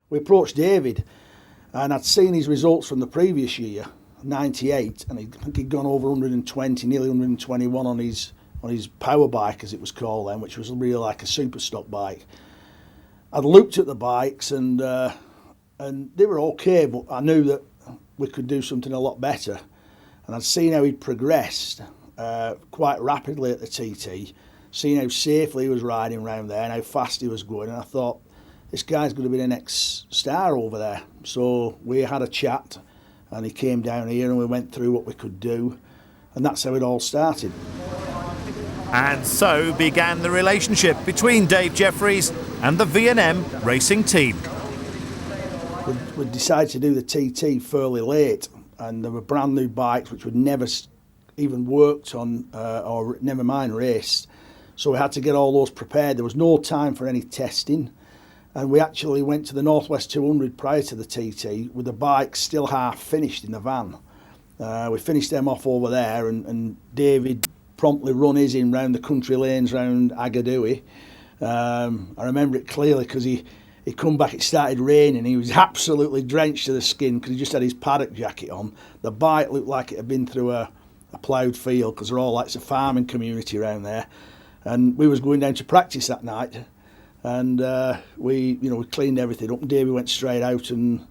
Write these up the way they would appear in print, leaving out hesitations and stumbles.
We approached David, and I'd seen his results from the previous year, 98, and he'd gone over 120, nearly 121 on his power bike, as it was called then, which was really like a Superstock bike. I'd looked at the bikes, and they were okay, but I knew that we could do something a lot better. And I'd seen how he'd progressed quite rapidly at the TT, seen how safely he was riding around there and how fast he was going, and I thought, this guy's going to be the next star over there. So we had a chat, and he came down here and we went through what we could do, and that's how it all started. And so began the relationship between Dave Jefferies and the V&M racing team. We decided to do the TT fairly late, and there were brand new bikes which we'd never even worked on or never mind raced. So we had to get all those prepared. There was no time for any testing. And we actually went to the Northwest 200 prior to the TT with the bikes still half finished in the van. We finished them off over there, and David promptly run his in round the country lanes round Agadui. I remember it clearly because he come back, it started raining, he was absolutely drenched to the skin because he just had his paddock jacket on. The bike looked like it had been through a ploughed field because they're all like, it's a farming community around there. And we was going down to practice that night. And we cleaned everything up, and David went straight out and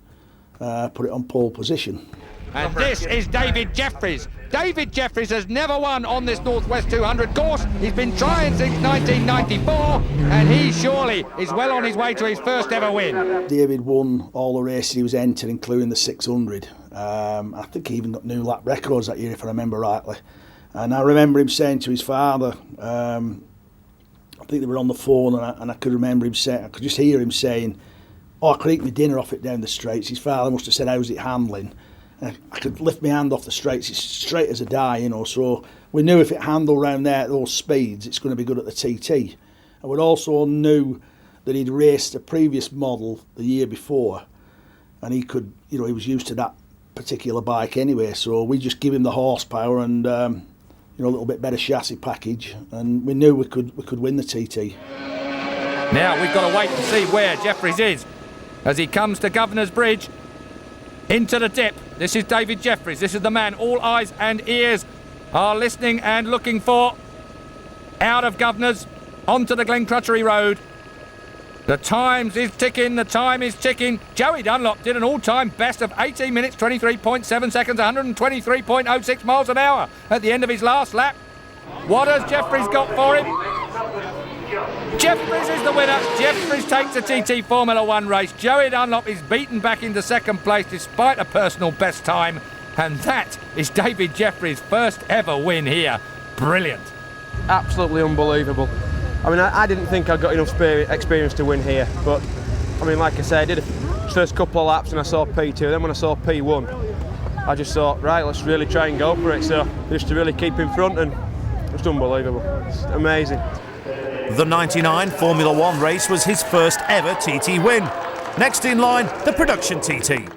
put it on pole position. And this is David Jefferies. David Jefferies has never won on this Northwest 200 course. He's been trying since 1994, and he surely is well on his way to his first ever win. David won all the races he was entered, including the 600. I think he even got new lap records that year, if I remember rightly. And I remember him saying to his father, I think they were on the phone, and I could remember him saying, I could just hear him saying, "Oh, I could eat my dinner off it down the straights." His father must have said, "How's it handling?" And I could lift my hand off the straights. It's straight as a die, you know. So we knew if it handled round there at those speeds, it's going to be good at the TT. And we also knew that he'd raced a previous model the year before, and he could, he was used to that particular bike anyway. So we just give him the horsepower and a little bit better chassis package, and we knew we could win the TT. Now we've got to wait and see where Jefferies is as he comes to Governor's Bridge into the dip. This is David Jefferies. This is the man all eyes and ears are listening and looking for. Out of Governor's onto the Glencrutchery Road. The time is ticking. Joey Dunlop did an all-time best of 18 minutes, 23.7 seconds, 123.06 miles an hour at the end of his last lap. What has Jefferies got for him? Jefferies is the winner. Jefferies takes the TT Formula 1 race. Joey Dunlop is beaten back into second place despite a personal best time. And that is David Jefferies' first ever win here. Brilliant. Absolutely unbelievable. I mean, I didn't think I got enough experience to win here, but I mean, like I said, I did the first couple of laps and I saw P2. Then when I saw P1, I just thought, right, let's really try and go for it. So just to really keep in front, and it's unbelievable. It's amazing. The 99 Formula 1 race was his first ever TT win. Next in line, the production TT.